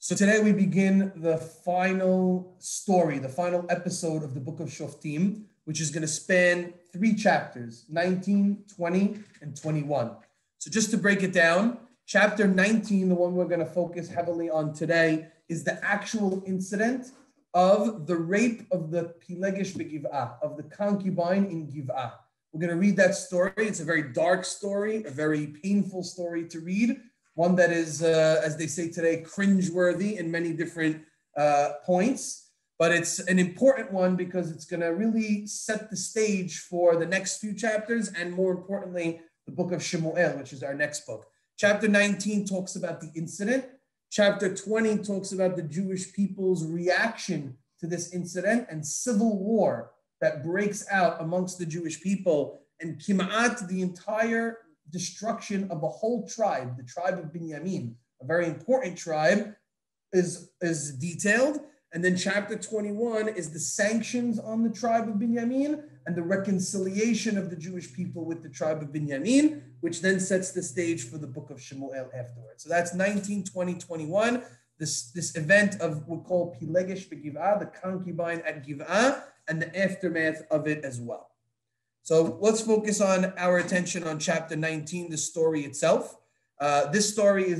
So today we begin the final story, the final episode of the book of Shofetim, which is going to span 3 chapters, 19, 20, and 21. So just to break it down, chapter 19, the one we're going to focus heavily on today, is the actual incident of the rape of the Pilegesh beGiv'ah, of the concubine in Giva. We're going to read that story. It's a very dark story, a very painful story to read. One that is, as they say today, cringeworthy in many different points. But it's an important one because it's going to really set the stage for the next few chapters and, more importantly, the book of Shemuel, which is our next book. Chapter 19 talks about the incident. Chapter 20 talks about the Jewish people's reaction to this incident and civil war that breaks out amongst the Jewish people, and Kim'at, the entire destruction of a whole tribe, the tribe of Binyamin, a very important tribe, is detailed. And then chapter 21 is the sanctions on the tribe of Binyamin and the reconciliation of the Jewish people with the tribe of Binyamin, which then sets the stage for the book of Shemuel afterwards. So that's 19, 20, 21, this event of what we call Pilegesh beGiv'ah, the concubine at Giva, and the aftermath of it as well. So let's focus on our attention on chapter 19, the story itself. This story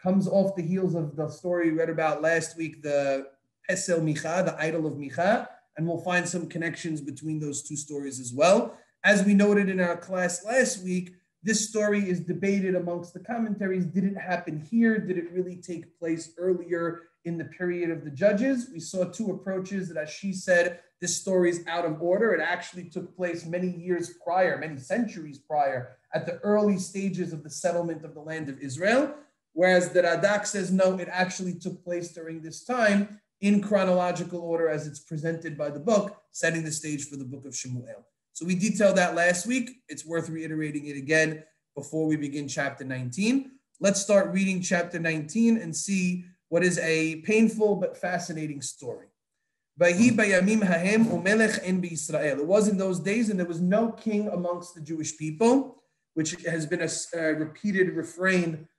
comes off the heels of the story we read about last week, the Pesel Micha, the idol of Micha, and we'll find some connections between those two stories as well. As we noted in our class last week, this story is debated amongst the commentaries. Did it happen here? Did it really take place earlier in the period of the judges? We saw 2 approaches that, as she said, this story is out of order. It actually took place many years prior, many centuries prior, at the early stages of the settlement of the land of Israel. Whereas the Radak says, no, it actually took place during this time in chronological order as it's presented by the book, setting the stage for the book of Shemuel. So we detailed that last week. It's worth reiterating it again before we begin chapter 19. Let's start reading chapter 19 and see what is a painful but fascinating story. It was in those days, and there was no king amongst the Jewish people, which has been a repeated refrain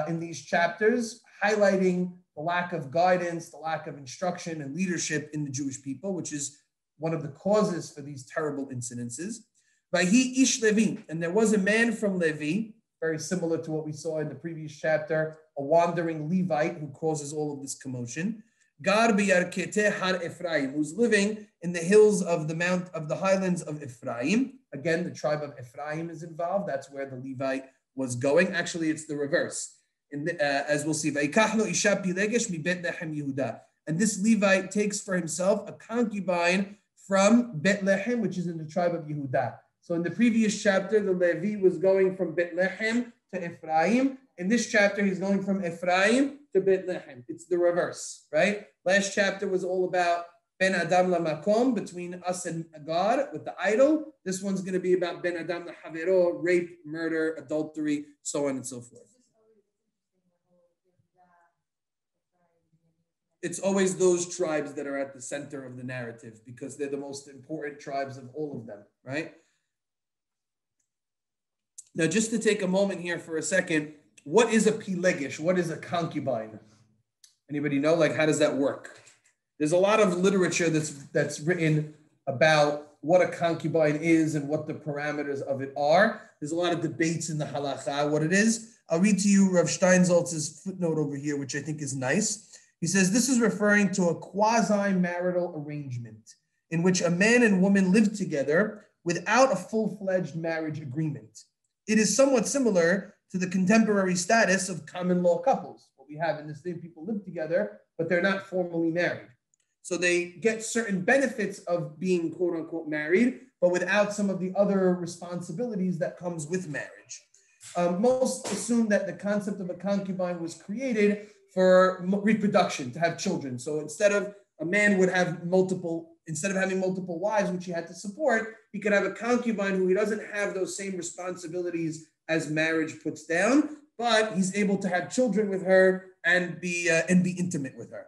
in these chapters, highlighting the lack of guidance, the lack of instruction and leadership in the Jewish people, which is one of the causes for these terrible incidences. And there was a man from Levi, very similar to what we saw in the previous chapter, a wandering Levite who causes all of this commotion. Gar b'yarketeh har Ephraim, who's living in the hills of the highlands of Ephraim. Again, the tribe of Ephraim is involved. That's where the Levite was going. Actually, it's the reverse. As we'll see, and this Levite takes for himself a concubine from Bethlehem, which is in the tribe of Yehuda. So in the previous chapter, the Levi was going from Bethlehem to Ephraim. In this chapter, he's going from Ephraim to Bethlehem. It's the reverse, right? Last chapter was all about Ben Adam la Makom, between us and God with the idol. This one's going to be about Ben Adam la Havero, rape, murder, adultery, so on and so forth. It's always those tribes that are at the center of the narrative because they're the most important tribes of all of them, right? Now, just to take a moment here for a second, what is a Pilegesh? What is a concubine? Anybody know? Like, how does that work? There's a lot of literature that's written about what a concubine is and what the parameters of it are. There's a lot of debates in the halakha, what it is. I'll read to you Rav Steinsaltz's footnote over here, which I think is nice. He says, this is referring to a quasi-marital arrangement in which a man and woman live together without a full-fledged marriage agreement. It is somewhat similar to the contemporary status of common law couples. What we have in this day, people live together, but they're not formally married. So they get certain benefits of being quote unquote married, but without some of the other responsibilities that comes with marriage. Most assume that the concept of a concubine was created for reproduction, to have children. So instead of a man would have instead of having multiple wives, which he had to support, he could have a concubine who he doesn't have those same responsibilities as marriage puts down, but he's able to have children with her and be intimate with her.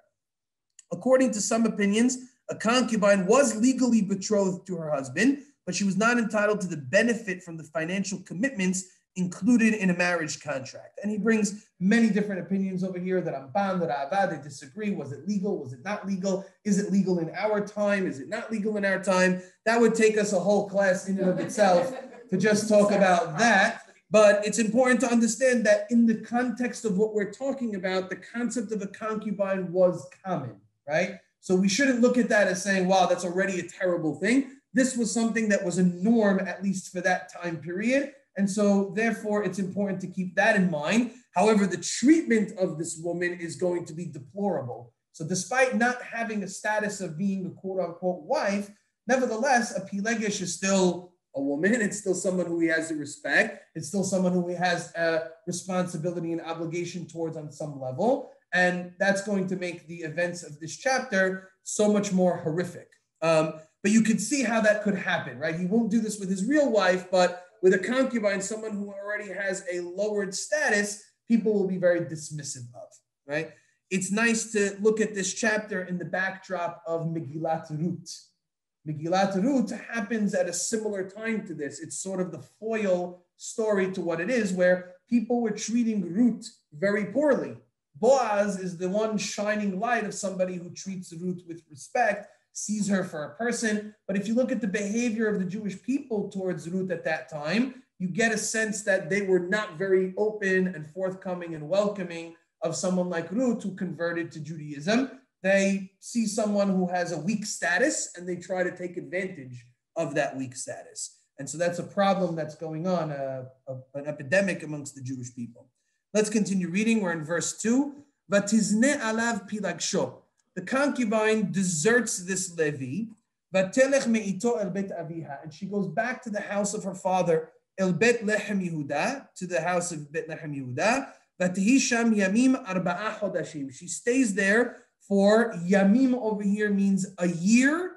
According to some opinions, a concubine was legally betrothed to her husband, but she was not entitled to the benefit from the financial commitments included in a marriage contract. And he brings many different opinions over here. The Ramban, the Rabbi, they disagree. Was it legal? Was it not legal? Is it legal in our time? Is it not legal in our time? That would take us a whole class in and of itself to just talk about that. But it's important to understand that in the context of what we're talking about, the concept of a concubine was common, right? So we shouldn't look at that as saying, wow, that's already a terrible thing. This was something that was a norm, at least for that time period. And so therefore, it's important to keep that in mind. However, the treatment of this woman is going to be deplorable. So despite not having a status of being a quote unquote wife, nevertheless, a pilegesh is still a woman. It's still someone who he has to respect. It's still someone who he has a responsibility and obligation towards on some level. And that's going to make the events of this chapter so much more horrific. But you could see how that could happen, right? He won't do this with his real wife, but with a concubine, someone who already has a lowered status, people will be very dismissive of, right? It's nice to look at this chapter in the backdrop of Megillat Ruth. Megillat Ruth happens at a similar time to this. It's sort of the foil story to what it is, where people were treating Ruth very poorly. Boaz is the one shining light of somebody who treats Ruth with respect, sees her for a person. But if you look at the behavior of the Jewish people towards Ruth at that time, you get a sense that they were not very open and forthcoming and welcoming of someone like Ruth who converted to Judaism. They see someone who has a weak status and they try to take advantage of that weak status. And so that's a problem that's going on, an epidemic amongst the Jewish people. Let's continue reading. We're in verse 2. Vatizne alav pilagsho. The concubine deserts this Levi, vatelech meito el bet aviha, and she goes back to the house of her father, el bet lechem Yehuda, to the house of Bet Lechem Yehuda. Vatihi sham yamim arba'a chodashim. She stays there for yamim over here means a year.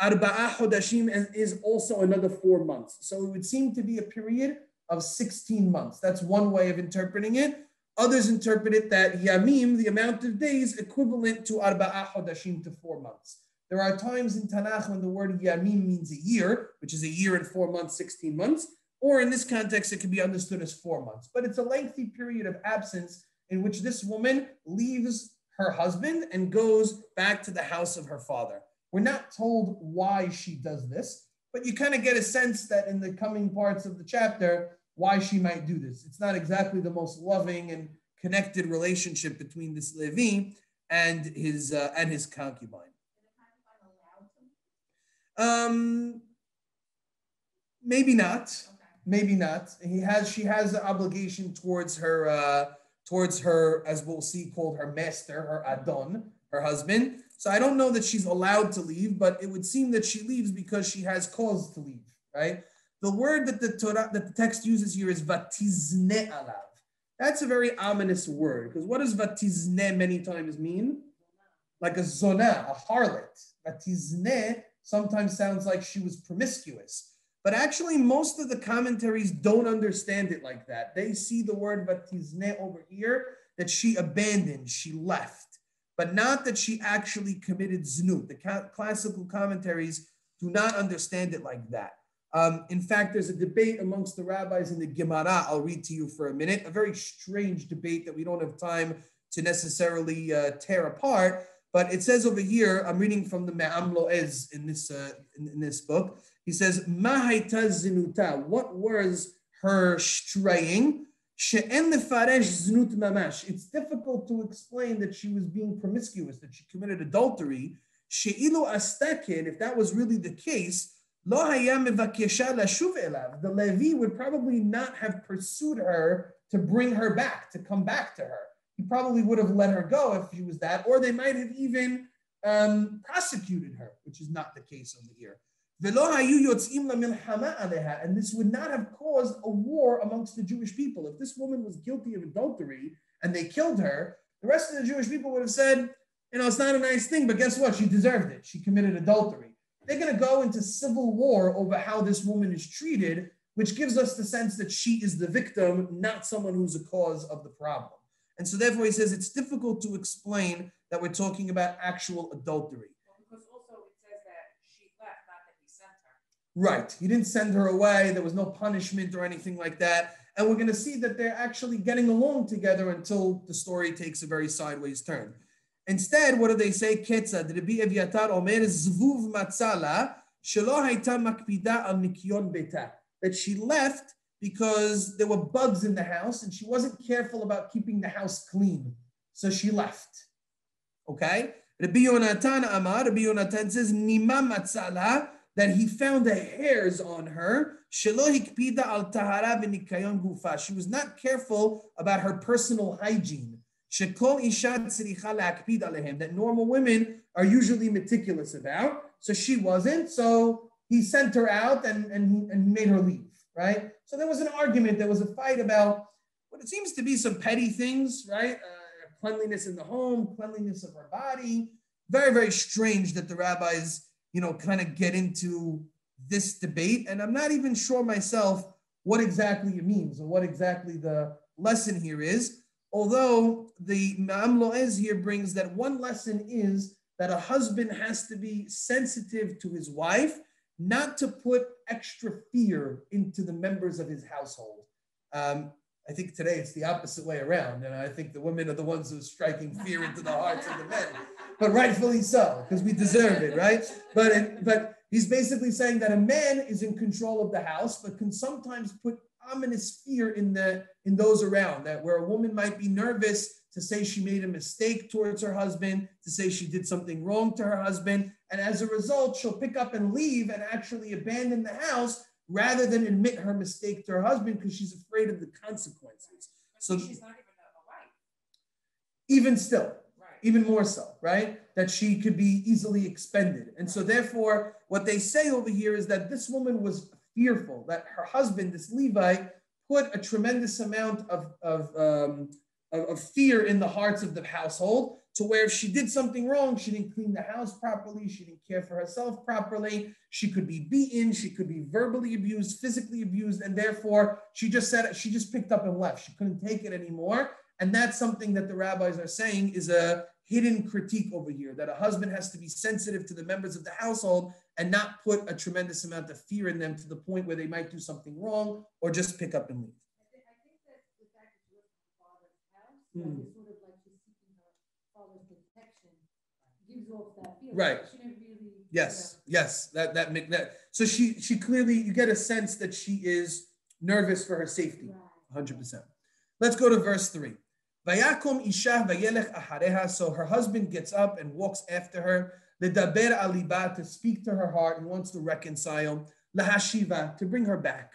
Arba'a chodashim is also another 4 months. So it would seem to be a period of 16 months. That's one way of interpreting it. Others interpret it that yamim, the amount of days, equivalent to arba'a chodashim, to 4 months. There are times in Tanakh when the word yamim means a year, which is a year and 4 months, 16 months, or in this context, it can be understood as 4 months. But it's a lengthy period of absence in which this woman leaves her husband and goes back to the house of her father. We're not told why she does this, but you kind of get a sense that in the coming parts of the chapter, why she might do this. It's not exactly the most loving and connected relationship between this Levi and his concubine. Maybe not. Okay. Maybe not. She has an obligation towards her, as we'll see, called her master, her Adon, her husband. So I don't know that she's allowed to leave, but it would seem that she leaves because she has cause to leave, right? The word that the text uses here is vatizne alav. That's a very ominous word, because what does vatizne many times mean? Like a zona, a harlot. Vatizne sometimes sounds like she was promiscuous. But actually, most of the commentaries don't understand it like that. They see the word vatizne over here, that she abandoned, she left, but not that she actually committed znut. The classical commentaries do not understand it like that. In fact, there's a debate amongst the rabbis in the Gemara. I'll read to you for a minute, a very strange debate that we don't have time to necessarily tear apart. But it says over here, I'm reading from the Me'am Lo'ez in this book. He says, Ma hayta zinuta, what was her straying? She'en lefaresh znut mamash. It's difficult to explain that she was being promiscuous, that she committed adultery. She'ilu astakin, if that was really the case, lo haya mevakesha lashuv elav. The Levi would probably not have pursued her to bring her back, to come back to her. He probably would have let her go if she was that, or they might have even prosecuted her, which is not the case over here. And this would not have caused a war amongst the Jewish people. If this woman was guilty of adultery and they killed her, the rest of the Jewish people would have said, it's not a nice thing, but guess what? She deserved it. She committed adultery. They're going to go into civil war over how this woman is treated, which gives us the sense that she is the victim, not someone who's a cause of the problem. And so therefore he says it's difficult to explain that we're talking about actual adultery. Because also it says that she left, not that he sent her. Right. He didn't send her away. There was no punishment or anything like that. And we're going to see that they're actually getting along together until the story takes a very sideways turn. Instead, what do they say? Ketzad, Rabbi Eviatar Omer, Zvuv Matzala, Shelo Hayta Makpida al Nikyon Beta. That she left because there were bugs in the house and she wasn't careful about keeping the house clean. So she left. Okay? Rabbi Yonatan Amar, Rabbi Yonatan says, Nima Matzala, that he found the hairs on her. Shelo hikpida al tahara v'nikayon gufa. She was not careful about her personal hygiene. Shekol isha tzricha le'akpid alehem. That normal women are usually meticulous about. So she wasn't. So he sent her out and he made her leave. Right? So there was an argument. There was a fight about what it seems to be some petty things. Right? Cleanliness in the home, cleanliness of her body. Very, very strange that the rabbis, kind of get into this debate. And I'm not even sure myself what exactly it means or what exactly the lesson here is. Although the Ma'am Lo'ez here brings that one lesson is that a husband has to be sensitive to his wife, not to put extra fear into the members of his household. I think today it's the opposite way around. And I think the women are the ones who are striking fear into the hearts of the men. But rightfully so, because we deserve it, right? But he's basically saying that a man is in control of the house, but can sometimes put ominous fear in those around, that where a woman might be nervous to say she made a mistake towards her husband, to say she did something wrong to her husband, and as a result, she'll pick up and leave and actually abandon the house rather than admit her mistake to her husband because she's afraid of the consequences. So she's not even a wife. Even still. Right. Even more so, right? That she could be easily expended. And so therefore, what they say over here is that this woman was fearful that her husband, this Levite, put a tremendous amount of fear in the hearts of the household, to where if she did something wrong, she didn't clean the house properly, she didn't care for herself properly, she could be beaten, she could be verbally abused, physically abused, and therefore she just picked up and left. She couldn't take it anymore. And that's something that the rabbis are saying is a hidden critique over here, that a husband has to be sensitive to the members of the household and not put a tremendous amount of fear in them to the point where they might do something wrong or just pick up and leave. I think that the fact that she was in her father's house, that is sort of like she's seeking her father's protection, gives off that feeling. Right. She didn't really. Yes. That. So she clearly, you get a sense that she is nervous for her safety, 100%. Let's go to verse 3. Vayakom isha vayelech ahareha. So her husband gets up and walks after her. Ledaber aliba, to speak to her heart and wants to reconcile. Lahashiva, to bring her back.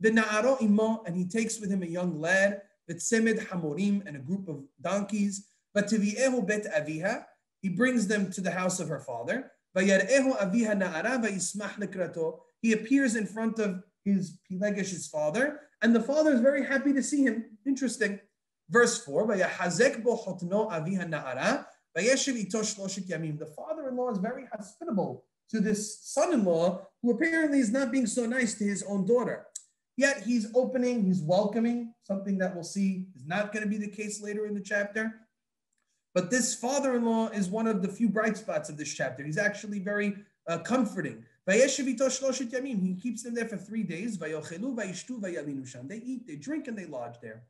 V'na'aro imo, and he takes with him a young lad. V'tsemed hamorim, and a group of donkeys. V'tiviehu bet aviha, he brings them to the house of her father. Vayar'ehu aviha na'ara v'yismach lekrato. He appears in front of his Pilegesh's father, and the father is very happy to see him. Interesting. Verse 4, Vayahazek bo hotno aviha na'ara, vayeshev ito shloshet yamim. The father-in-law is very hospitable to this son-in-law, who apparently is not being so nice to his own daughter. Yet he's opening, he's welcoming, something that we'll see is not going to be the case later in the chapter. But this father-in-law is one of the few bright spots of this chapter. He's actually very comforting. Vayeshev ito shloshet yamim. He keeps them there for 3 days. Vayochelu vayishtu vayalinu sham. They eat, they drink, and they lodge there.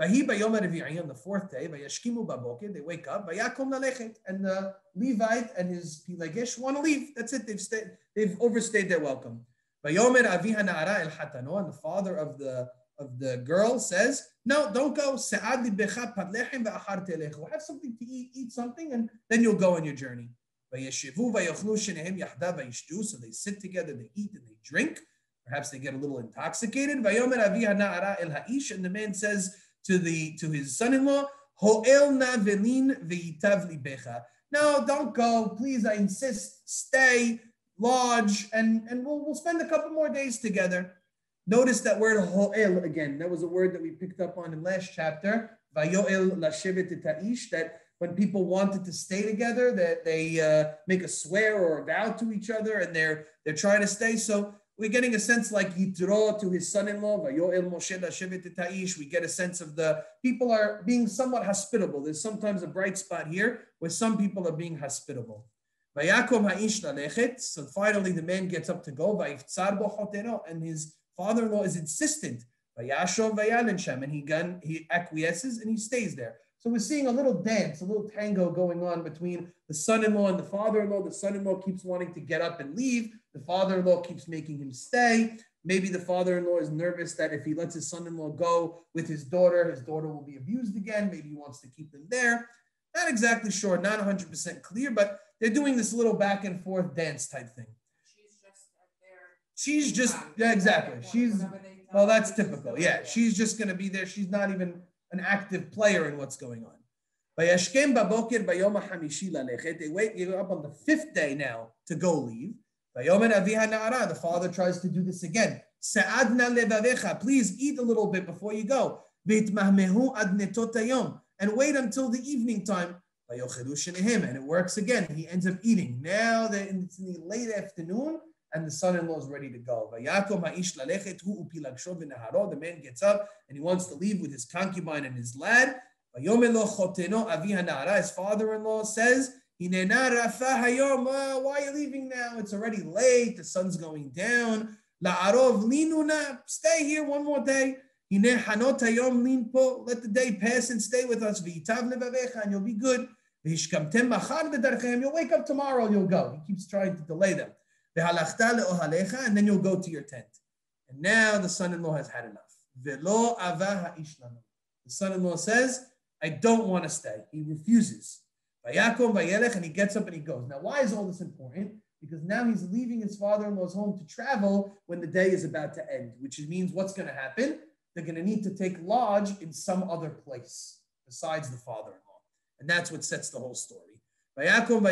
Vahi bayom revi'i, on the 4th day, vayashkimu baboker, they wake up, vayakom lalechet, and the Levite and his Pilegesh want to leave. That's it. They've overstayed their welcome. Vayomer aviha na'ara el hatano, and the father of the girl says, no, don't go. Se'ad libecha pat lechem va'achar telechu. Have something to eat something, and then you'll go on your journey. Vayeshivu vayochlu shenehem yachda vayishtu. So they sit together, they eat and they drink. Perhaps they get a little intoxicated. Vayomer aviha na'ara el ha'ish, and the man says to his son-in-law, Ho'el na velin ve'itav libecha. No, don't go. Please, I insist. Stay, lodge, and we'll spend a couple more days together. Notice that word ho'el again. That was a word that we picked up on in last chapter. Vayo'el lashevet et ha'ish, that when people wanted to stay together, that they make a swear or a vow to each other, and they're trying to stay. So we're getting a sense like Yitro to his son-in-law, Vayo'el Moshe lashevet et ha'ish. We get a sense of the people are being somewhat hospitable. There's sometimes a bright spot here where some people are being hospitable. Vayakom ha'ish lalechet. So finally the man gets up to go. Vayiftzar bo chotero, and his father-in-law is insistent Vayashov vayalin shem, and he acquiesces and he stays there. So we're seeing a little dance, a little tango going on between the son-in-law and the father-in-law. The son-in-law keeps wanting to get up and leave. The father-in-law keeps making him stay. Maybe the father-in-law is nervous that if he lets his son-in-law go with his daughter will be abused again. Maybe he wants to keep them there. Not exactly sure, not 100% clear, but they're doing this little back and forth dance type thing. She's just, yeah, exactly. Well, that's typical. Yeah, she's just going to be there. She's not even an active player in what's going on. They wake up on the fifth day now to go leave. The father tries to do this again. Please eat a little bit before you go. And wait until the evening time. And it works again. He ends up eating. Now it's in the late afternoon, and the son-in-law is ready to go. The man gets up and he wants to leave with his concubine and his lad. His father-in-law says, why are you leaving now? It's already late. The sun's going down. Stay here one more day. Let the day pass and stay with us. And you'll be good. You'll wake up tomorrow, you'll go. He keeps trying to delay them. And then you'll go to your tent. And now the son-in-law has had enough. The son-in-law says, I don't want to stay. He refuses. And he gets up and he goes. Now, why is all this important? Because now he's leaving his father-in-law's home to travel when the day is about to end, which means what's going to happen? They're going to need to take lodge in some other place besides the father-in-law. And that's what sets the whole story. They come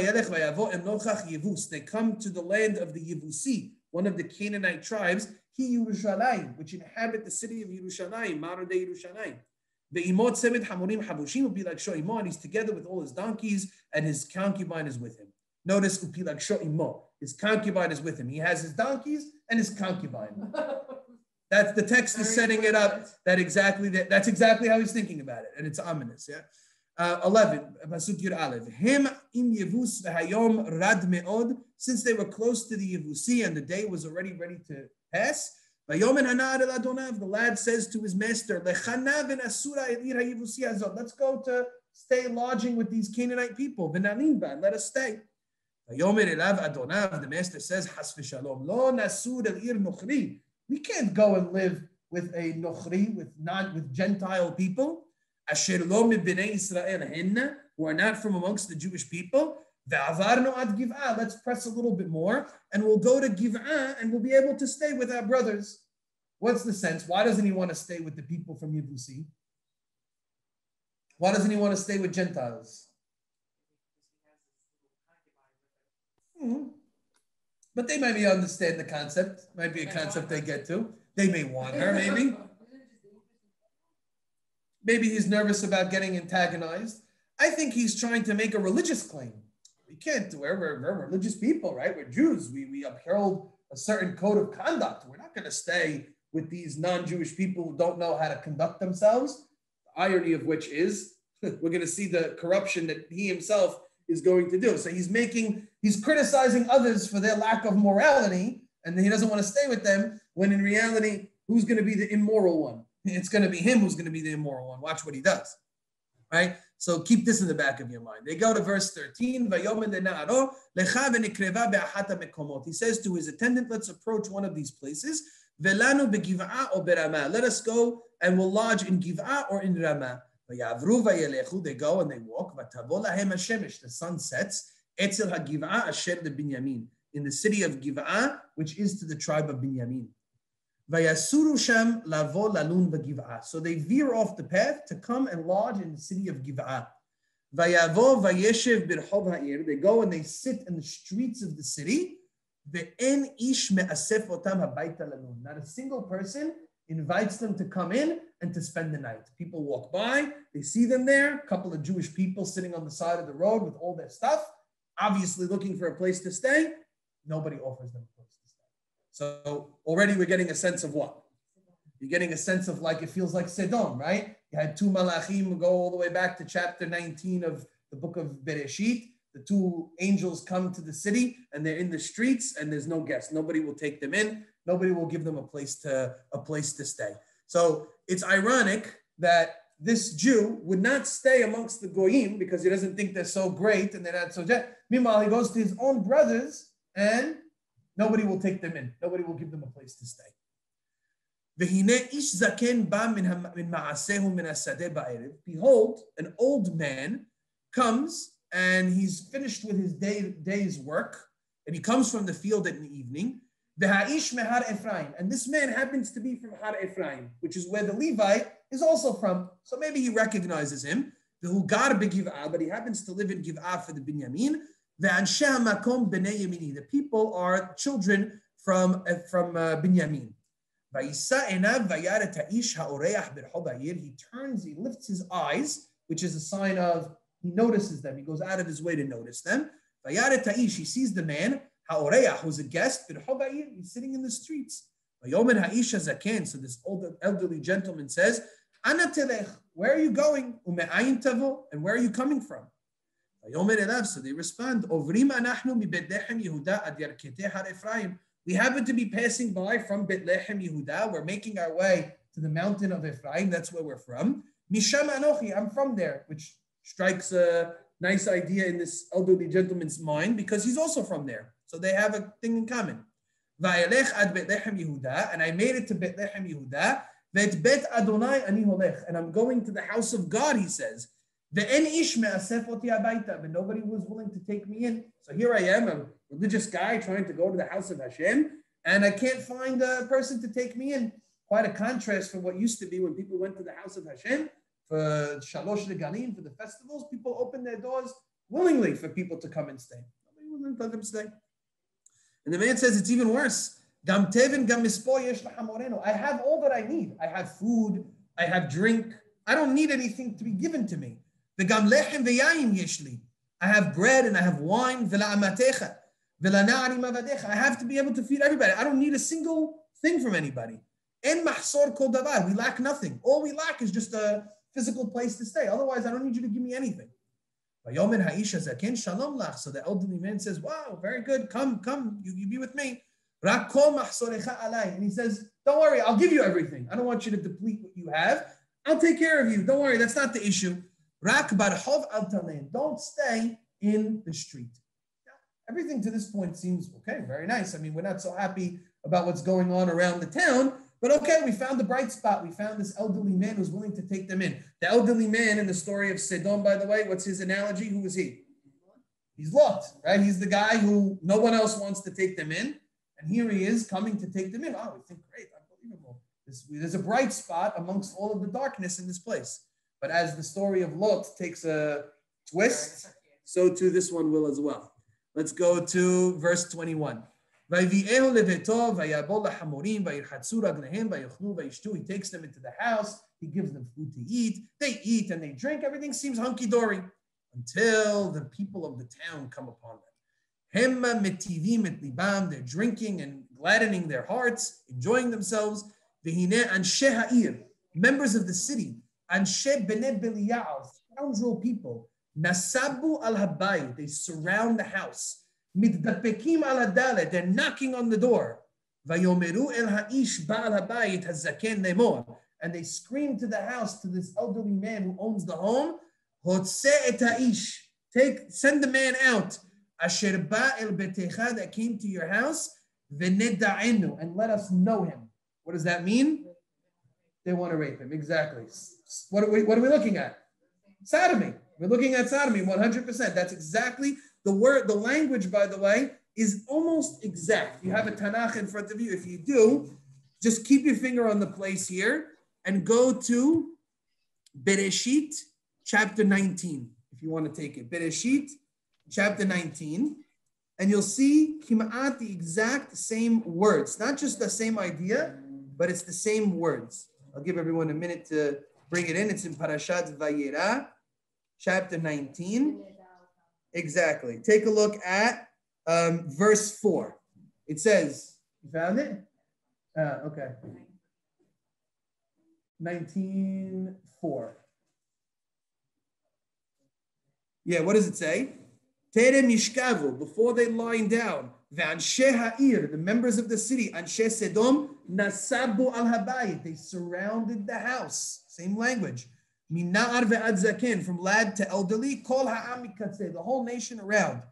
to the land of the Yevusi, one of the Canaanite tribes, which inhabit the city of Yerushalayim, modern day Yerushalayim. And he's together with all his donkeys, and his concubine is with him. Notice his concubine is with him. He has his donkeys and his concubine. That's the text is setting it up. That's exactly how he's thinking about it, and it's ominous. Yeah. 11. Him im Yevus v'hayom rad meod. Since they were close to the Yevusi and the day was already ready to pass. The lad says to his master, let's go to stay lodging with these Canaanite people. Let us stay. The master says, we can't go and live with a nochri, with Gentile people, who are not from amongst the Jewish people. Let's press a little bit more, and we'll go to Giva, and we'll be able to stay with our brothers. What's the sense? Why doesn't he want to stay with the people from Yevusi? Why doesn't he want to stay with Gentiles? But they maybe understand the concept. Might be a concept they get to. They may want her, maybe. Maybe he's nervous about getting antagonized. I think he's trying to make a religious claim. We can't do it. We're religious people, right? We're Jews. We uphold a certain code of conduct. We're not going to stay with these non-Jewish people who don't know how to conduct themselves. The irony of which is we're going to see the corruption that he himself is going to do. So he's criticizing others for their lack of morality, and he doesn't want to stay with them, when in reality, who's going to be the immoral one? It's going to be him who's going to be the immoral one. Watch what he does, right? So keep this in the back of your mind. They go to verse 13. He says to his attendant, let's approach one of these places. Let us go and we'll lodge in Giva or in Ramah. They go and they walk. The sun sets in the city of Giva, which is to the tribe of Binyamin. So they veer off the path to come and lodge in the city of Giva. They go and they sit in the streets of the city. Not a single person invites them to come in and to spend the night. People walk by, they see them there, a couple of Jewish people sitting on the side of the road with all their stuff, obviously looking for a place to stay. Nobody offers them a place to stay. So already we're getting a sense of what? You're getting a sense of like, it feels like Sedom, right? You had two Malachim go all the way back to chapter 19 of the book of Bereshit. The two angels come to the city and they're in the streets and there's no guests. Nobody will take them in. Nobody will give them a place to stay. So it's ironic that this Jew would not stay amongst the Goyim because he doesn't think they're so great and they're not so jet. Meanwhile, he goes to his own brothers and nobody will take them in. Nobody will give them a place to stay. Behold, an old man comes and he's finished with his day's work and he comes from the field in the evening. And this man happens to be from Har Ephraim, which is where the Levite is also from. So maybe he recognizes him. But he happens to live in Giva for the Binyamin. The people are children from Binyamin. He lifts his eyes, which is a sign of he notices them. He goes out of his way to notice them. He sees the man, who's a guest, he's sitting in the streets. So this elderly gentleman says, where are you going? And where are you coming from? So they respond, we happen to be passing by from Bethlehem, Yehuda. We're making our way to the mountain of Ephraim. That's where we're from. Misham Anochi, I'm from there, which strikes a nice idea in this elderly gentleman's mind because he's also from there. So they have a thing in common. Va'elech ad Bethlehem Yehuda, and I made it to Bethlehem Yehuda. Ve'et bet Adonai ani holech, and I'm going to the house of God, he says. Ve'en ish me'asef oti habayta, but nobody was willing to take me in. So here I am, a religious guy trying to go to the house of Hashem, and I can't find a person to take me in. Quite a contrast from what used to be when people went to the house of Hashem for Shalosh Regalim, for the festivals. People opened their doors willingly for people to come and stay. Nobody was willing to let them stay. And the man says it's even worse. I have all that I need. I have food. I have drink. I don't need anything to be given to me. I have bread and I have wine. I have to be able to feed everybody. I don't need a single thing from anybody. We lack nothing. All we lack is just a physical place to stay. Otherwise, I don't need you to give me anything. So the elderly man says, wow, very good. Come, you be with me. And he says, don't worry, I'll give you everything. I don't want you to deplete what you have. I'll take care of you. Don't worry, that's not the issue. Don't stay in the street. Everything to this point seems okay, very nice. I mean, we're not so happy about what's going on around the town, but okay, we found the bright spot. We found this elderly man who's willing to take them in. The elderly man in the story of Sedom, by the way, what's his analogy? Who is he? He's Lot, right? He's the guy who no one else wants to take them in. And here he is coming to take them in. Oh, we think, great, unbelievable. There's a bright spot amongst all of the darkness in this place. But as the story of Lot takes a twist, so too this one will as well. Let's go to verse 21. He takes them into the house. He gives them food to eat. They eat and they drink. Everything seems hunky-dory until the people of the town come upon them. They're drinking and gladdening their hearts, enjoying themselves. Members of the city, scoundrel people, nasabu al-habayit, they surround the house. Mitdapekim ala-dalet, they're knocking on the door. Vayomeru el-ha'ish ba'al-habayit hazaken lemor, and they scream to the house, to this elderly man who owns the home, Hotse et ha'ish, send the man out. Asher ba el betecha, that came to your house, v'neda'enu, and let us know him. What does that mean? They want to rape him, exactly. What are we looking at? Sodomy. We're looking at sodomy, 100%. That's exactly the word. The language, by the way, is almost exact. You have a Tanakh in front of you. If you do, just keep your finger on the place here and go to Bereshit, chapter 19, if you want to take it. Bereshit, chapter 19, and you'll see Kim'at, the exact same words. Not just the same idea, but it's the same words. I'll give everyone a minute to bring it in. It's in Parashat Vayera, chapter 19. Exactly. Take a look at verse 4. It says, you found it? Okay. 19:4. Yeah, what does it say? Tere mishkavu, before they lie down, ve'anshe ha'ir, the members of the city, anshe Sedom, nasabu al habayit, they surrounded the house. Same language. Mina'ar ve'ad zaken, from lad to elderly, kol ha'am mikatzeh, the whole nation around.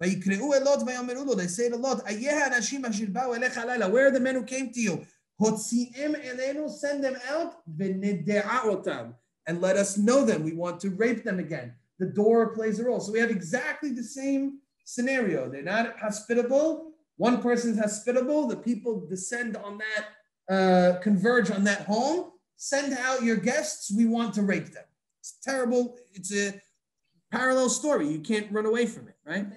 Vayikre'u elot vayameru lo, they say to Lot, ayeha anashim asher ba'u elecha halayla, where are the men who came to you? Hotzi'im elenu, send them out, ve'nede'a otam, and let us know them. We want to rape them again. The door plays a role. So we have exactly the same scenario. They're not hospitable. One person's hospitable. The people descend on that, converge on that home. Send out your guests. We want to rape them. It's terrible. It's a parallel story. You can't run away from it, right?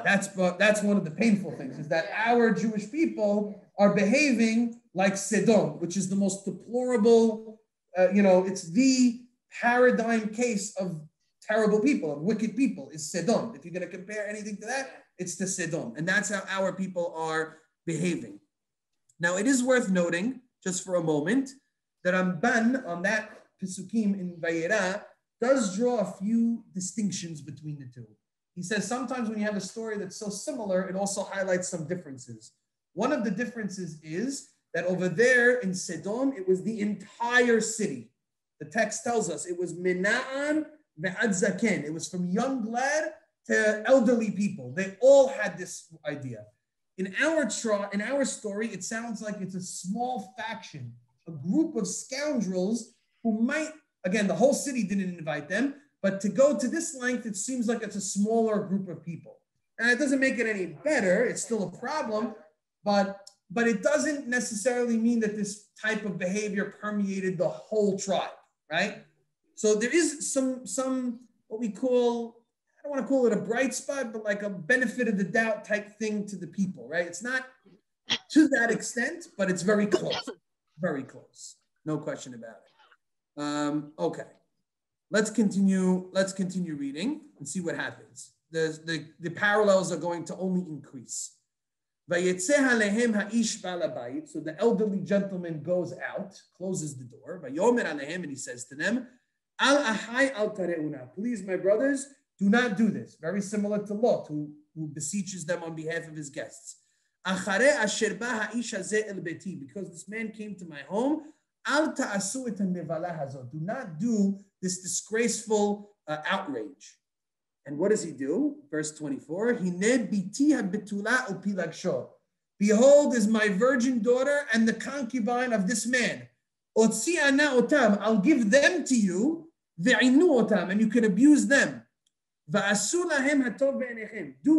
That's one of the painful things, is that our Jewish people are behaving like Sedom, which is the most deplorable, it's the paradigm case of terrible people, of wicked people, is Sedom. If you're going to compare anything to that, it's to Sedom. And that's how our people are behaving. Now, it is worth noting, just for a moment, that Ramban, on that Pesukim in Vayera, does draw a few distinctions between the two. He says sometimes when you have a story that's so similar, it also highlights some differences. One of the differences is that over there in Sedom, it was the entire city. The text tells us it was Mina'an ve'ad zaken. It was from young lad to elderly people. They all had this idea. In our story, it sounds like it's a small faction, a group of scoundrels who might, again, the whole city didn't invite them, but to go to this length, it seems like it's a smaller group of people. And it doesn't make it any better. It's still a problem, but it doesn't necessarily mean that this type of behavior permeated the whole tribe, right? So there is some what we call, I don't want to call it a bright spot, but like a benefit of the doubt type thing to the people, right? It's not to that extent, but it's very close, very close. No question about it. Okay, let's continue reading and see what happens. The parallels are going to only increase. So the elderly gentleman goes out, closes the door, and he says to them, please, my brothers, do not do this. Very similar to Lot, who beseeches them on behalf of his guests. Because this man came to my home, do not do this disgraceful outrage. And what does he do? Verse 24, behold is my virgin daughter and the concubine of this man. I'll give them to you, and you can abuse them. Do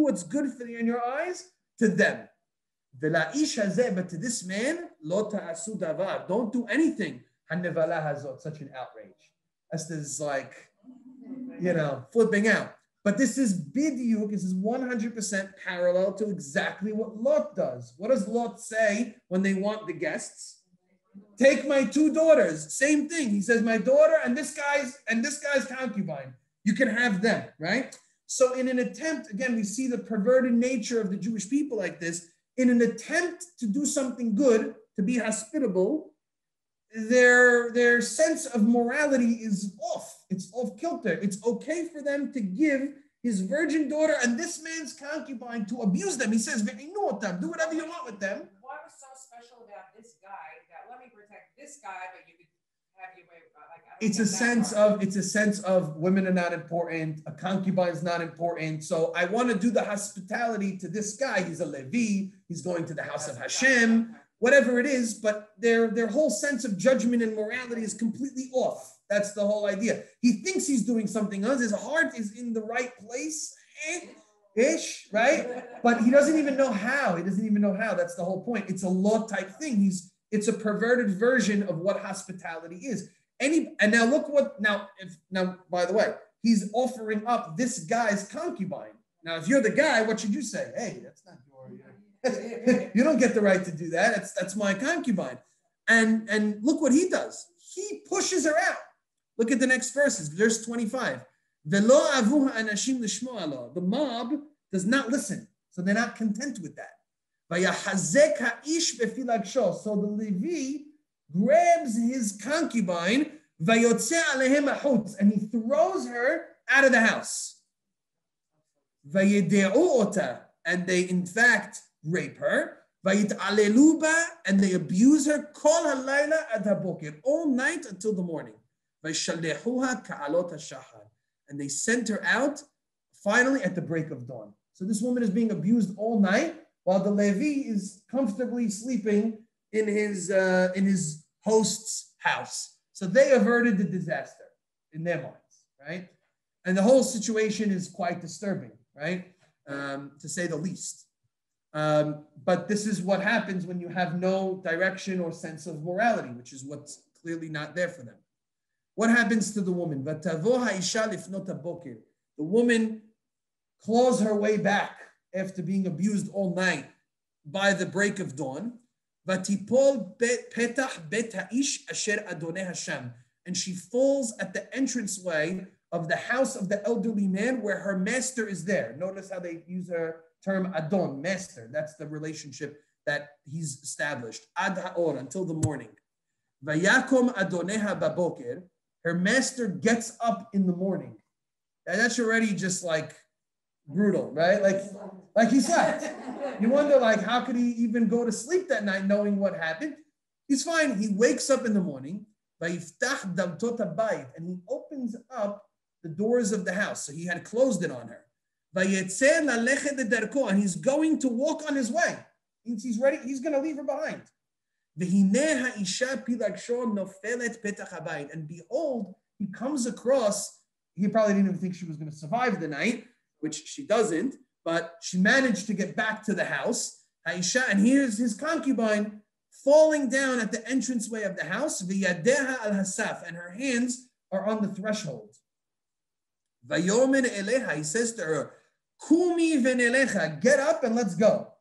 what's good for you in your eyes to them. But to this man, don't do anything. Such an outrage. Esther is like, flipping out. But this is bidiyuk, this is 100% parallel to exactly what Lot does. What does Lot say when they want the guests? Take my two daughters. Same thing. He says, my daughter and this guy's concubine. You can have them, right? So in an attempt, again, we see the perverted nature of the Jewish people like this. In an attempt to do something good, to be hospitable, their sense of morality is off. It's off kilter. It's okay for them to give his virgin daughter and this man's concubine to abuse them. He says, do whatever you want with them. What was so special about this guy that let me protect this guy, but you could have your way? It's a sense of women are not important. A concubine is not important. So I want to do the hospitality to this guy. He's a Levi. He's going to the house of Hashem. Whatever it is, but their whole sense of judgment and morality is completely off. That's the whole idea. He thinks he's doing something else. His heart is in the right place, right? But he doesn't even know how. That's the whole point. It's a law type thing. It's a perverted version of what hospitality is. And now look by the way, he's offering up this guy's concubine. Now, if you're the guy, what should you say? Hey, that's not your. You don't get the right to do that. That's my concubine. And look what he does. He pushes her out. Look at the next verses, verse 25. The mob does not listen, so they're not content with that. So the Levi grabs his concubine, and he throws her out of the house. Vayede'u ota, and they in fact rape her. Vayit'alelu ba, and they abuse her kol halayla ad haboker, all night until the morning. Vayshalehuha ka'alot hashachar, and they sent her out finally at the break of dawn. So this woman is being abused all night while the Levi is comfortably sleeping in his host's house. So they averted the disaster in their minds, right? And the whole situation is quite disturbing, right? To say the least. But this is what happens when you have no direction or sense of morality, which is what's clearly not there for them. What happens to the woman? The woman claws her way back after being abused all night by the break of dawn. And she falls at the entranceway of the house of the elderly man where her master is there. Notice how they use her term adon, master. That's the relationship that he's established. Ad ha'or, until the morning. Vayakom adoneha baboker. Her master gets up in the morning. And that's already just like brutal, right? Like he slept. You wonder, like, how could he even go to sleep that night knowing what happened? He's fine. He wakes up in the morning, and he opens up the doors of the house. So he had closed it on her. And he's going to walk on his way. He's ready. He's going to leave her behind. And behold, he comes across, he probably didn't even think she was going to survive the night, which she doesn't, but she managed to get back to the house. And here's his concubine falling down at the entranceway of the house, and her hands are on the threshold. He says to her, Kumi venelecha, get up and let's go.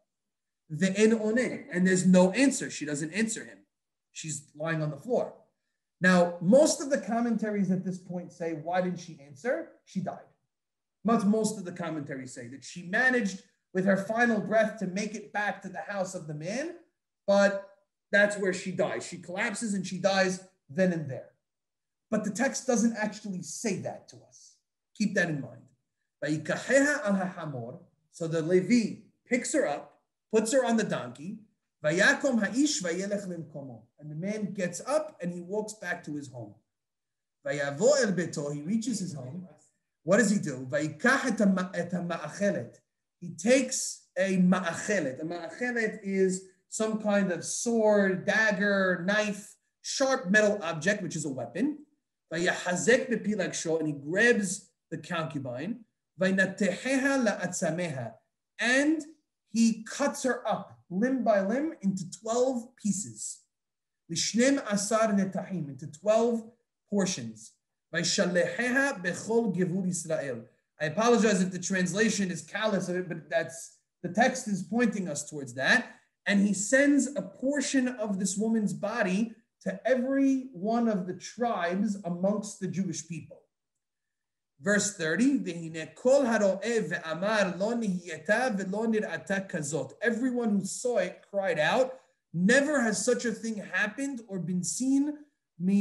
And there's no answer. She doesn't answer him. She's lying on the floor. Now, most of the commentaries at this point say, why didn't she answer? She died. Most of the commentaries say that she managed with her final breath to make it back to the house of the man, but that's where she dies. She collapses and she dies then and there. But the text doesn't actually say that to us. Keep that in mind. So the Levi picks her up, puts her on the donkey, and the man gets up and he walks back to his home. He reaches his home. What does he do? He takes a ma'achelet. A ma'achelet is some kind of sword, dagger, knife, sharp metal object, which is a weapon. And he grabs the concubine. And he cuts her up limb by limb into 12 pieces. Into 12 portions. I apologize if the translation is callous of it, but the text is pointing us towards that. And he sends a portion of this woman's body to every one of the tribes amongst the Jewish people. Verse 30, everyone who saw it cried out, never has such a thing happened or been seen from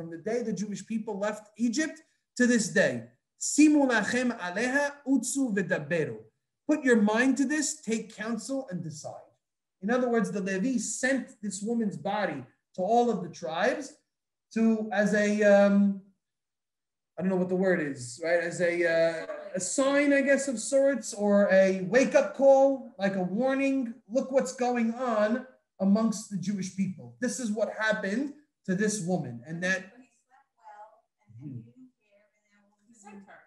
the day the Jewish people left Egypt to this day. Put your mind to this, take counsel, and decide. In other words, the Levi sent this woman's body to all of the tribes as a, I don't know what the word is, right? As a sign, I guess, of sorts, or a wake-up call, like a warning. Look what's going on amongst the Jewish people. This is what happened to this woman. And that...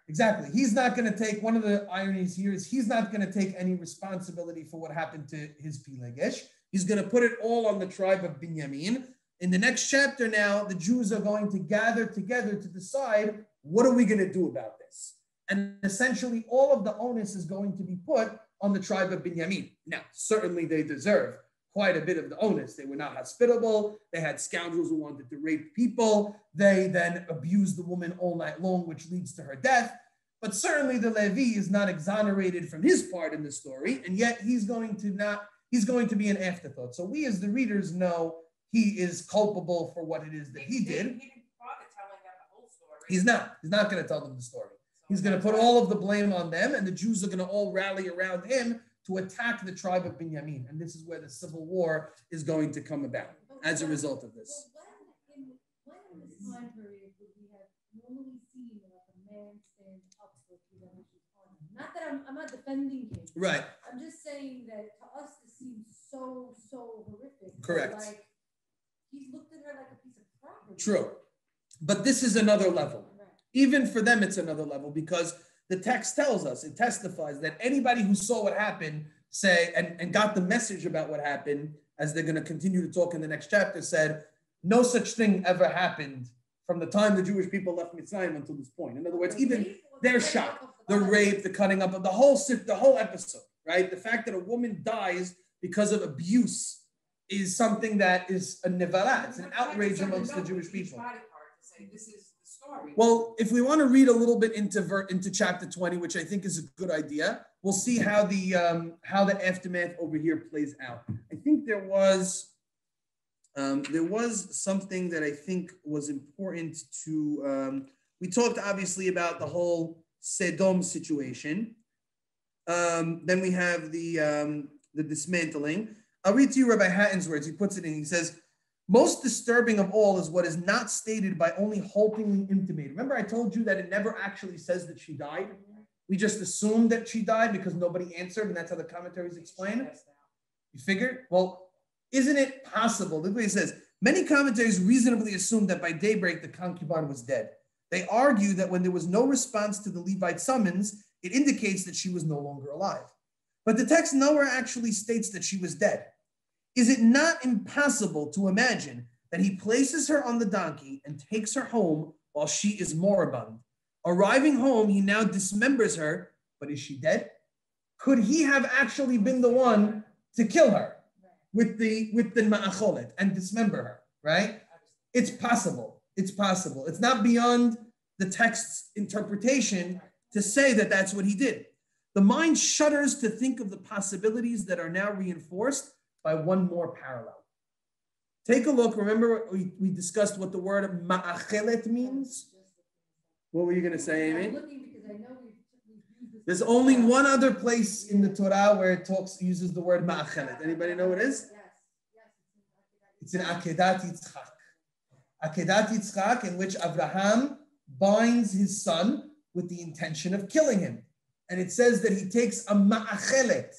Exactly. He's not going to take, one of the ironies here is he's not going to take any responsibility for what happened to his Pilegesh. He's going to put it all on the tribe of Binyamin. In the next chapter now, the Jews are going to gather together to decide, what are we going to do about this? And essentially all of the onus is going to be put on the tribe of Binyamin. Now, certainly they deserve quite a bit of the onus. They were not hospitable. They had scoundrels who wanted to rape people. They then abused the woman all night long, which leads to her death. But certainly the Levi is not exonerated from his part in the story, and yet he's going to be an afterthought. So we as the readers know he is culpable for what it is that he did. He didn't bother telling them the whole story. He's not going to tell them the story. He's going to put all of the blame on them, and the Jews are going to all rally around him to attack the tribe of Binyamin. And this is where the civil war is going to come about as a result of this. When in this time period would we have normally seen like a man stand up for Giva's honor? Not that I'm not defending him. Right. I'm just saying that to us this seems so horrific. Correct. Like he's looked at her like a piece of property. True. But this is another level. Right. Even for them, it's another level because the text tells us, it testifies that anybody who saw what happened, say, and got the message about what happened, as they're going to continue to talk in the next chapter, said, no such thing ever happened from the time the Jewish people left Mitzrayim until this point. In other words, even they're shocked. The rape, the cutting up of the whole episode, right? The fact that a woman dies because of abuse is something that is a nevara. It's an outrage amongst the Jewish people. This is the story. Well, if we want to read a little bit into chapter 20, which I think is a good idea, we'll see how the aftermath over here plays out. I think there was something that I think was important to. We talked obviously about the whole Sedom situation. Then we have the dismantling. I'll read to you Rabbi Hatton's words. He puts it in. He says, most disturbing of all is what is not stated by only haltingly intimated. Remember I told you that it never actually says that she died? We just assumed that she died because nobody answered, and that's how the commentaries explain it. You figured? Well, isn't it possible? Look what he says. Many commentaries reasonably assume that by daybreak the concubine was dead. They argue that when there was no response to the Levite summons, it indicates that she was no longer alive. But the text nowhere actually states that she was dead. Is it not impossible to imagine that he places her on the donkey and takes her home while she is moribund? Arriving home, he now dismembers her, but is she dead? Could he have actually been the one to kill her with the ma'acholet and dismember her, right? It's possible. It's possible. It's not beyond the text's interpretation to say that that's what he did. The mind shudders to think of the possibilities that are now reinforced by one more parallel. Take a look. Remember, we discussed what the word ma'achelet means? What were you going to say, Amy? I'm looking because I know we've used this. There's only one other place in the Torah where it uses the word ma'achelet. Anybody know what it is? Yes. It's in Akedat Yitzchak. Akedat Yitzchak, in which Abraham binds his son with the intention of killing him. And it says that he takes a ma'achelet.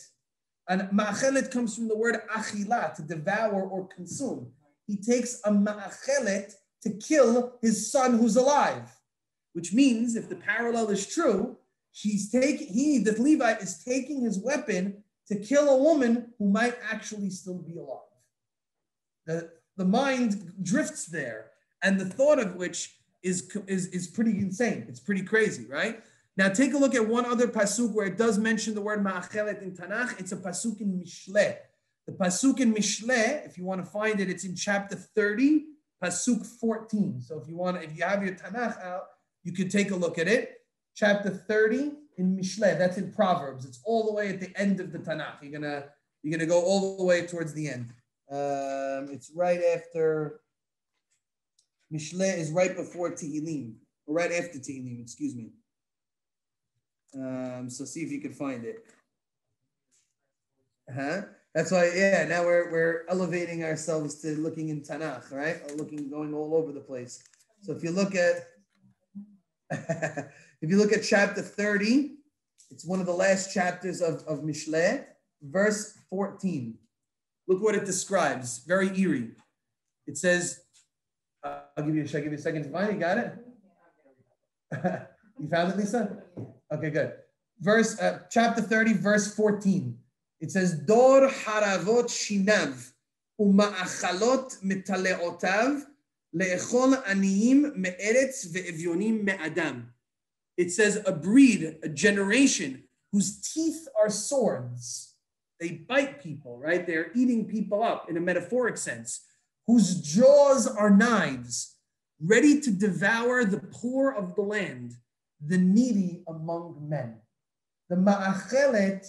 And ma'achelet comes from the word achila, to devour or consume. He takes a ma'achelet to kill his son who's alive. Which means, if the parallel is true, the Levite is taking his weapon to kill a woman who might actually still be alive. The mind drifts there, and the thought of which is pretty insane. It's pretty crazy, right? Now take a look at one other pasuk where it does mention the word ma'achelet in Tanakh. It's a pasuk in Mishleh. The pasuk in Mishleh, if you want to find it, it's in chapter 30, pasuk 14. So if you have your Tanakh out, you could take a look at it. Chapter 30 in Mishleh. That's in Proverbs. It's all the way at the end of the Tanakh. You're gonna go all the way towards the end. It's right after Mishleh is right before Tehillim, or right after Tehillim. Excuse me. So see if you can find it. That's why, yeah, now we're elevating ourselves to looking in Tanakh, right? Or going all over the place. So if you look at chapter 30, it's one of the last chapters of Mishleh, verse 14. Look what it describes. Very eerie. It says, should I give you a second to find it? You got it? You found it, Lisa? Okay, good. Chapter 30, verse 14. It says, Dor haravot shinav uma'achalot metaleotav le'echol aniyim me'eretz ve'evyonim me'adam. It says a generation whose teeth are swords. They bite people, right? They're eating people up in a metaphoric sense. Whose jaws are knives, ready to devour the poor of the land, the needy among men. The ma'achelet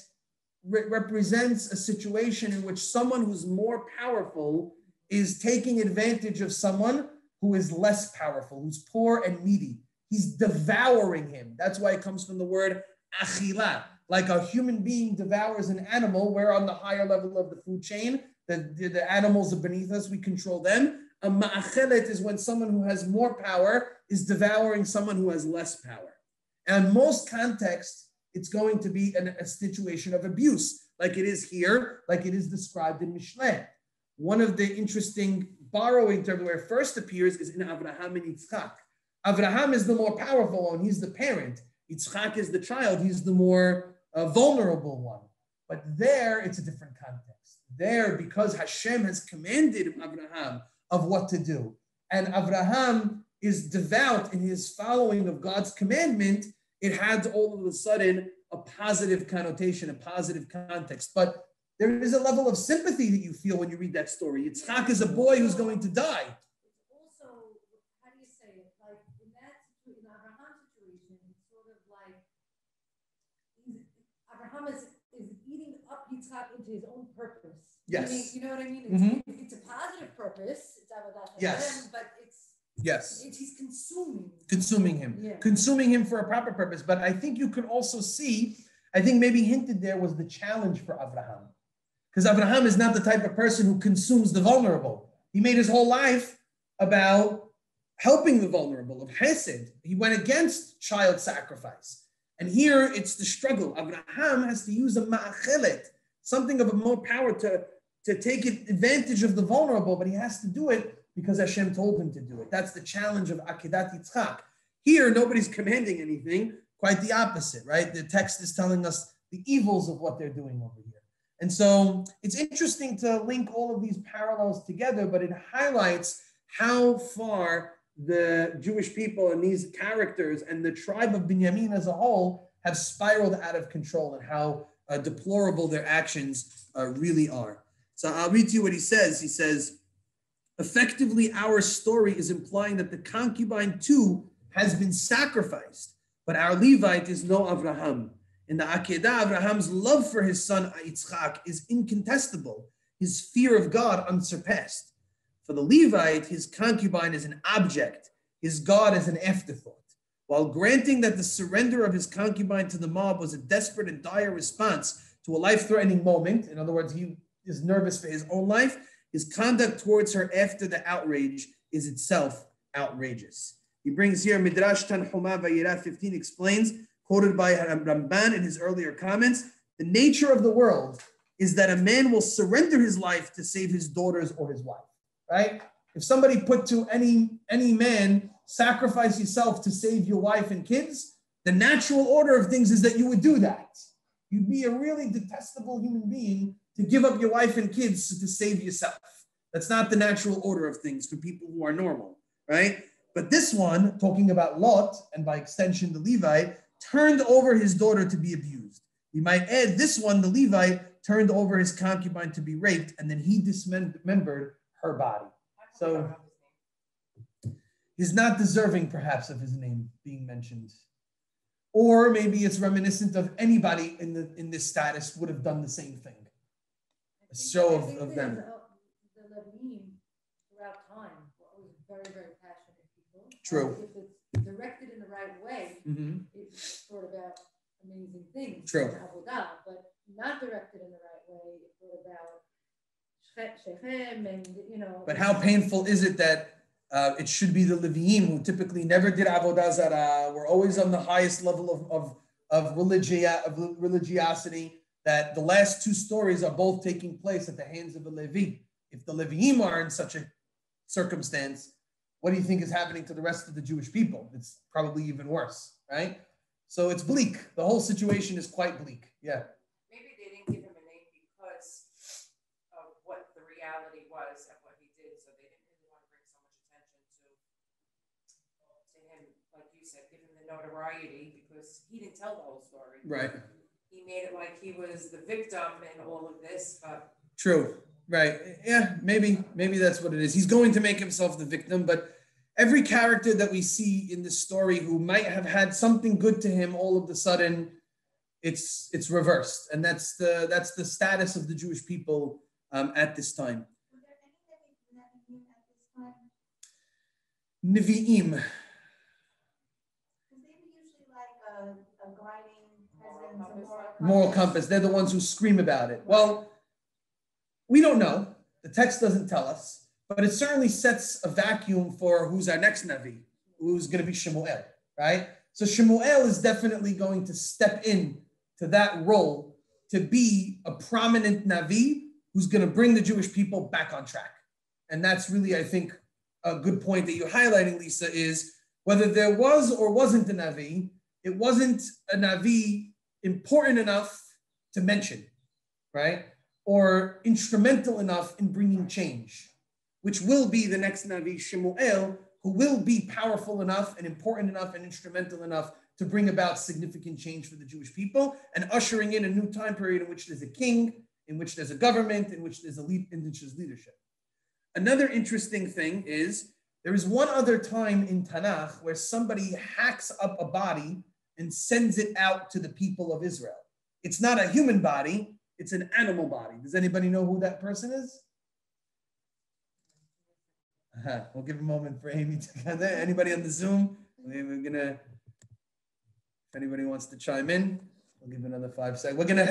represents a situation in which someone who's more powerful is taking advantage of someone who is less powerful, who's poor and needy. He's devouring him. That's why it comes from the word achila. Like a human being devours an animal, we're on the higher level of the food chain. The animals are beneath us, we control them. A ma'achelet is when someone who has more power is devouring someone who has less power. And in most contexts, it's going to be a situation of abuse, like it is here, like it is described in Mishleh. One of the interesting borrowing terms where it first appears is in Avraham and Yitzchak. Avraham is the more powerful one, he's the parent. Yitzchak is the child, he's the more vulnerable one. But there, it's a different context. There, because Hashem has commanded Avraham of what to do, and Avraham is devout in his following of God's commandment, it had all of a sudden a positive connotation, a positive context. But there is a level of sympathy that you feel when you read that story. Yitzchak is a boy who's going to die. It's also, how do you say it? Like in Abraham's situation, it's sort of like Abraham is eating up Yitzchak into his own purpose. Yes. Meaning, you know what I mean? It's a positive purpose. It's Avodat yes. Hashem, but he's consuming him. Yeah. Consuming him for a proper purpose. But I think you can also see, I think maybe hinted there was the challenge for Abraham. Because Abraham is not the type of person who consumes the vulnerable. He made his whole life about helping the vulnerable, of chesed. He went against child sacrifice. And here it's the struggle. Abraham has to use a ma'achelet, something of a more power to take advantage of the vulnerable, but he has to do it because Hashem told him to do it. That's the challenge of Akedat Yitzchak. Here, nobody's commanding anything, quite the opposite, right? The text is telling us the evils of what they're doing over here. And so it's interesting to link all of these parallels together, but it highlights how far the Jewish people and these characters and the tribe of Binyamin as a whole have spiraled out of control and how deplorable their actions really are. So I'll read to you what he says. He says, effectively, our story is implying that the concubine too has been sacrificed, but our Levite is no Avraham. In the Akedah, Abraham's love for his son Yitzchak is incontestable, his fear of God unsurpassed. For the Levite, his concubine is an object, his God is an afterthought. While granting that the surrender of his concubine to the mob was a desperate and dire response to a life-threatening moment, in other words, he is nervous for his own life, his conduct towards her after the outrage is itself outrageous. He brings here Midrash Tanhuma Vayirah 15 explains, quoted by Ramban in his earlier comments, the nature of the world is that a man will surrender his life to save his daughters or his wife, right? If somebody put to any man, sacrifice yourself to save your wife and kids, the natural order of things is that you would do that. You'd be a really detestable human being to give up your wife and kids to save yourself. That's not the natural order of things for people who are normal, right? But this one, talking about Lot, and by extension the Levite, turned over his daughter to be abused. We might add this one, the Levite, turned over his concubine to be raped, and then he dismembered her body. So he's not deserving, perhaps, of his name being mentioned. Or maybe it's reminiscent of anybody in this status would have done the same thing. A show of them. The Levim throughout time were always very, very passionate people. True. If it's directed in the right way, it's brought about amazing things. True. But not directed in the right way, it brought about Shechem and, you know. But how painful is it that it should be the Leviim who typically never did Avodah Zarah, were always on the highest level of religiosity, that the last two stories are both taking place at the hands of a Levi. If the Leviim are in such a circumstance, what do you think is happening to the rest of the Jewish people? It's probably even worse, right? So it's bleak. The whole situation is quite bleak. Yeah. Maybe they didn't give him a name because of what the reality was of what he did. So they didn't really want to bring so much attention to him, like you said, give him the notoriety because he didn't tell the whole story. Right. He made it like he was the victim in all of this, but true. Right. Yeah, maybe that's what it is. He's going to make himself the victim, but every character that we see in this story who might have had something good to him, all of a sudden it's reversed. And that's the status of the Jewish people at this time. Nevi'im. Because they were usually like a guiding presence, a Moral compass. They're the ones who scream about it. Well, we don't know. The text doesn't tell us, but it certainly sets a vacuum for who's our next Navi, who's going to be Shemuel, right? So Shemuel is definitely going to step in to that role to be a prominent Navi who's going to bring the Jewish people back on track. And that's really, I think, a good point that you're highlighting, Lisa, is whether there was or wasn't a Navi, it wasn't a Navi important enough to mention, right? Or instrumental enough in bringing change, which will be the next Navi, Shemuel, who will be powerful enough and important enough and instrumental enough to bring about significant change for the Jewish people and ushering in a new time period in which there's a king, in which there's a government, in which there's leadership. Another interesting thing is there is one other time in Tanakh where somebody hacks up a body and sends it out to the people of Israel. It's not a human body, it's an animal body. Does anybody know who that person is? We'll give a moment for Amy to come there. Anybody on the Zoom? We're gonna, if anybody wants to chime in, we'll give another 5 seconds. We're gonna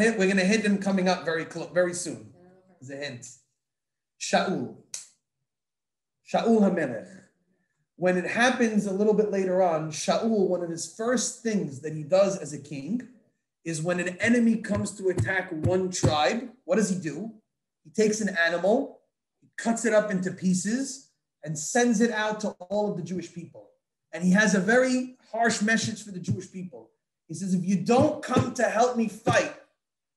hit them coming up very soon. As a hint. Shaul HaMelech. When it happens a little bit later on, Shaul, one of his first things that he does as a king is when an enemy comes to attack one tribe, what does he do? He takes an animal, he cuts it up into pieces, and sends it out to all of the Jewish people. And he has a very harsh message for the Jewish people. He says, if you don't come to help me fight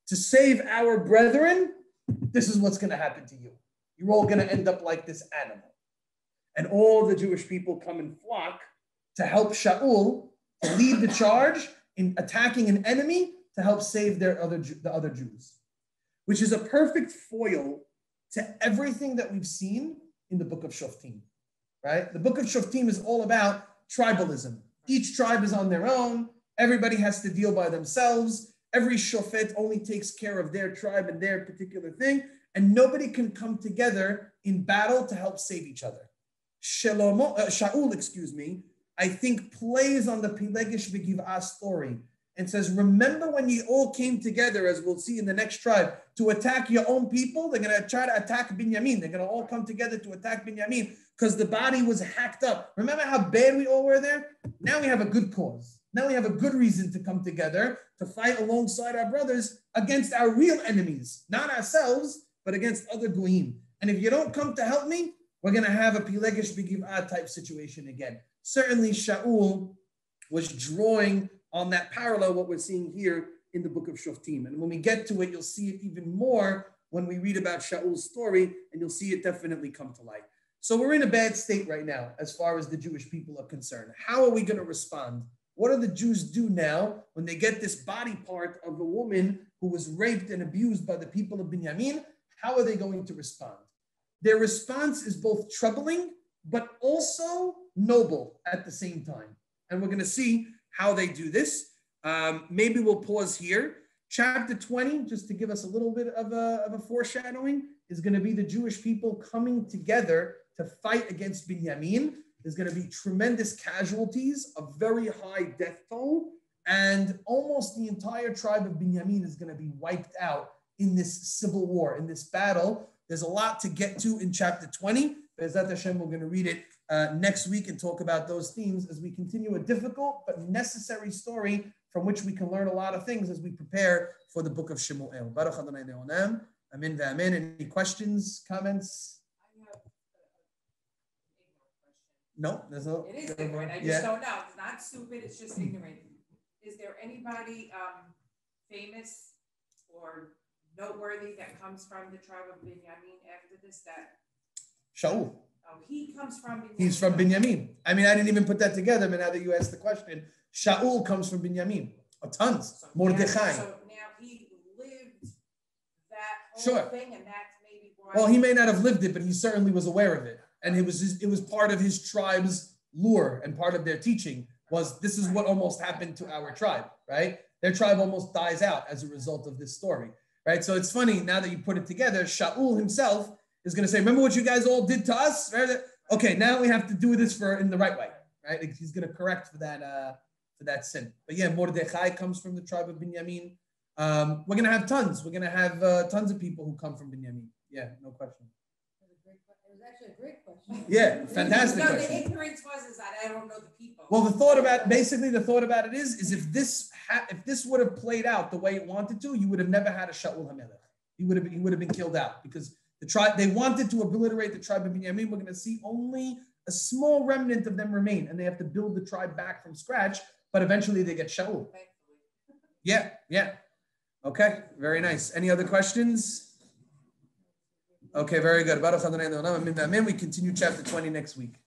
to save our brethren, this is what's going to happen to you. You're all going to end up like this animal. And all the Jewish people come and flock to help Shaul to lead the charge in attacking an enemy to help save the other Jews, which is a perfect foil to everything that we've seen in the book of Shofetim, right? The book of Shofetim is all about tribalism. Each tribe is on their own. Everybody has to deal by themselves. Every shofet only takes care of their tribe and their particular thing, and nobody can come together in battle to help save each other. Shaul, I think plays on the Pilegish v'Giva story and says, remember when you all came together, as we'll see in the next tribe, to attack your own people? They're going to try to attack Binyamin. They're going to all come together to attack Binyamin because the body was hacked up. Remember how bad we all were there? Now we have a good cause. Now we have a good reason to come together to fight alongside our brothers against our real enemies, not ourselves, but against other goyim. And if you don't come to help me, we're going to have a Pilegish v'Giva type situation again. Certainly Shaul was drawing on that parallel, what we're seeing here in the book of Shofetim. And when we get to it, you'll see it even more when we read about Shaul's story, and you'll see it definitely come to light. So we're in a bad state right now as far as the Jewish people are concerned. How are we going to respond? What do the Jews do now when they get this body part of a woman who was raped and abused by the people of Binyamin? How are they going to respond? Their response is both troubling, but also noble at the same time. And we're going to see how they do this. Maybe we'll pause here. Chapter 20, just to give us a little bit of a foreshadowing, is going to be the Jewish people coming together to fight against Binyamin. There's going to be tremendous casualties, a very high death toll, and almost the entire tribe of Binyamin is going to be wiped out in this civil war, in this battle. There's a lot to get to in chapter 20. Be'ezrat Hashem, we're going to read it next week and talk about those themes as we continue a difficult but necessary story from which we can learn a lot of things as we prepare for the book of Shemuel. Baruch Adonai Le'olam. Amen ve'amen. Any questions, comments? I have an ignorant question. No, there's no. It is ignorant. I just don't know. It's not stupid. It's just ignorant. Is there anybody famous or noteworthy that comes from the tribe of Binyamin after this? That Shaul. Oh, he comes from Binyamin. He's from Binyamin. I mean, I didn't even put that together, but now that you asked the question, Shaul comes from Binyamin. Tons. So Mordechai. So now he lived that whole Sure. thing, and that's maybe why. Well, he may not have lived it, but he certainly was aware of it. And it was part of his tribe's lure and part of their teaching was this is what almost happened to our tribe, right? Their tribe almost dies out as a result of this story, right? So it's funny, now that you put it together, Shaul himself is going to say, remember what you guys all did to us? Right? Okay, now we have to do this in the right way, right? Like he's going to correct for that sin. But yeah, Mordechai comes from the tribe of Binyamin. We're going to have tons. We're going to have tons of people who come from Binyamin. Yeah, no question. It was actually a great question. Yeah, fantastic No, question. the ignorance was that I don't know the people. Well, the thought about it is if this would have played out the way it wanted to, you would have never had a Shaul HaMelech. He would have been killed out because the tribe, they wanted to obliterate the tribe of Binyamin. We're going to see only a small remnant of them remain, and they have to build the tribe back from scratch. But eventually, they get Shaul. Yeah. Okay, very nice. Any other questions? Okay, very good. We continue chapter 20 next week.